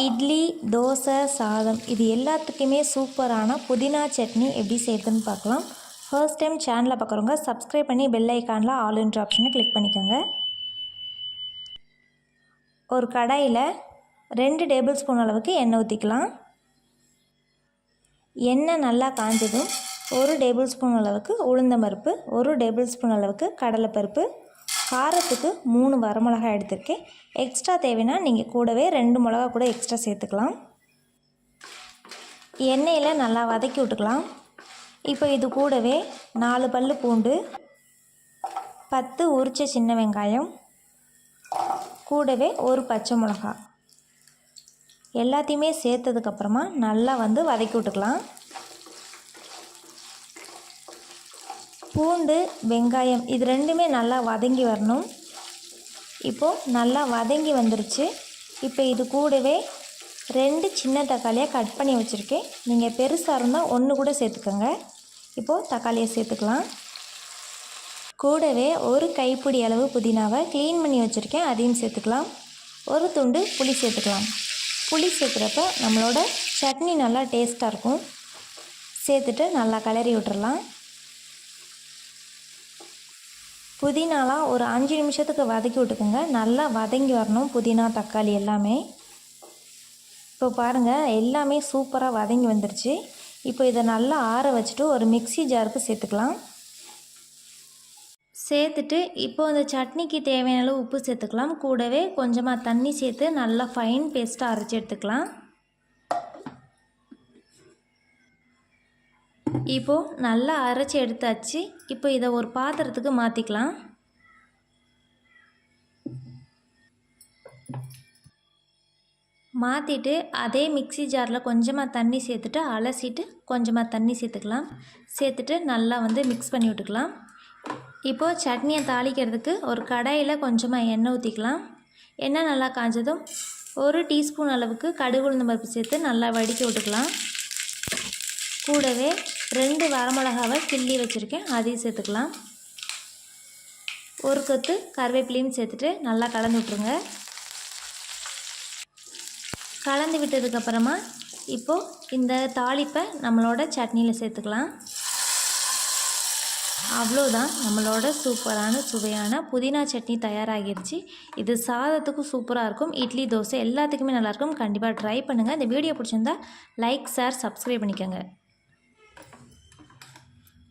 இட்லி, தோசை, சாதம் இது எல்லாத்துக்குமே சூப்பரான புதினா சட்னி எப்படி செய்கிறதுன்னு பார்க்கலாம். ஃபர்ஸ்ட் டைம் சேனலை பார்க்குறவங்க சப்ஸ்கிரைப் பண்ணி பெல் ஐக்கானில் ஆல்ன்ற ஆப்ஷனை கிளிக் பண்ணிக்கோங்க. ஒரு கடாயில் 2 டேபிள் ஸ்பூன் அளவுக்கு எண்ணெய் ஊற்றிக்கலாம். எண்ணெய் நல்லா காஞ்சதும் 1 டேபிள் ஸ்பூன் அளவுக்கு உளுந்தம்பருப்பு, 1 டேபிள் ஸ்பூன் அளவுக்கு கடலைப்பருப்பு, காரத்துக்கு 3 வரமிளகாய் எடுத்திருக்கேன். எக்ஸ்ட்ரா தேவைன்னா நீங்கள் கூடவே 2 மிளகா கூட எக்ஸ்ட்ரா சேர்த்துக்கலாம். எண்ணெயில் நல்லா வதக்கி விட்டுக்கலாம். இப்போ இது கூடவே 4 பல் பூண்டு, 10 உரிச்ச சின்ன வெங்காயம், கூடவே 1 பச்சை மிளகா எல்லாத்தையுமே சேர்த்ததுக்கப்புறமா நல்லா வதக்கி விட்டுக்கலாம். பூண்டு, வெங்காயம் இது ரெண்டுமே நல்லா வதங்கி வரணும். இப்போது நல்லா வதங்கி வந்துருச்சு. இப்போ இது கூடவே 2 சின்ன தக்காளியாக கட் பண்ணி வச்சுருக்கேன். நீங்கள் பெருசாக இருந்தால் 1 கூட சேர்த்துக்கோங்க. இப்போது தக்காளியை சேர்த்துக்கலாம். கூடவே 1 கைப்பிடி அளவு புதினாவை க்ளீன் பண்ணி வச்சுருக்கேன், அதையும் சேர்த்துக்கலாம். 1 துண்டு புளி சேர்த்துக்கலாம். புளி சேர்க்குறப்ப நம்மளோட சட்னி நல்லா டேஸ்ட்டாக இருக்கும். சேர்த்துட்டு நல்லா கிளறி விட்டுறலாம். புதினாலாம் ஒரு 5 நிமிஷத்துக்கு வதக்கி விட்டுக்குங்க. நல்லா வதங்கி வரணும் புதினா, தக்காளி எல்லாமே. இப்போ பாருங்கள், எல்லாமே சூப்பராக வதங்கி வந்துருச்சு. இப்போ இதை நல்லா ஆற வச்சுட்டு ஒரு மிக்ஸி ஜாருக்கு சேர்த்துக்கலாம். சேர்த்துட்டு இப்போ இந்த சட்னிக்கு தேவையான அளவு உப்பு சேர்த்துக்கலாம். கூடவே கொஞ்சமாக தண்ணி சேர்த்து நல்லா ஃபைன் பேஸ்ட்டாக அரைச்சி எடுத்துக்கலாம். இப்போது நல்லா அரைச்சி எடுத்தாச்சு. இப்போ இதை ஒரு பாத்திரத்துக்கு மாற்றிக்கலாம். மாற்றிட்டு அதே மிக்ஸி ஜாரில் கொஞ்சமாக தண்ணி சேர்த்துட்டு அலசிட்டு கொஞ்சமாக தண்ணி சேர்த்துக்கலாம். சேர்த்துட்டு நல்லா மிக்ஸ் பண்ணி விட்டுக்கலாம். இப்போது சட்னியை தாளிக்கிறதுக்கு ஒரு கடாயில் கொஞ்சமாக எண்ணெய் ஊற்றிக்கலாம். எண்ணெய் நல்லா காஞ்சதும் 1 டீஸ்பூன் அளவுக்கு கடுகு உளுந்தம் பருப்பு சேர்த்து நல்லா வடிக்க விட்டுக்கலாம். கூடவே 2 வரமிளகாவை கிள்ளி வச்சுருக்கேன், அதையும் சேர்த்துக்கலாம். 1 கொத்து கருவேப்பிலையும் சேர்த்துட்டு நல்லா கலந்து விட்ருங்க. கலந்து விட்டதுக்கப்புறமா இப்போது இந்த தாளிப்பை நம்மளோட சட்னியில் சேர்த்துக்கலாம். அவ்வளோதான், நம்மளோட சூப்பரான சுவையான புதினா சட்னி தயாராகிடுச்சு. இது சாதத்துக்கும் சூப்பராக இருக்கும். இட்லி, தோசை எல்லாத்துக்குமே நல்லாயிருக்கும். கண்டிப்பாக ட்ரை பண்ணுங்கள். இந்த வீடியோ பிடிச்சிருந்தா லைக், ஷேர், சப்ஸ்கிரைப் பண்ணிக்கோங்க.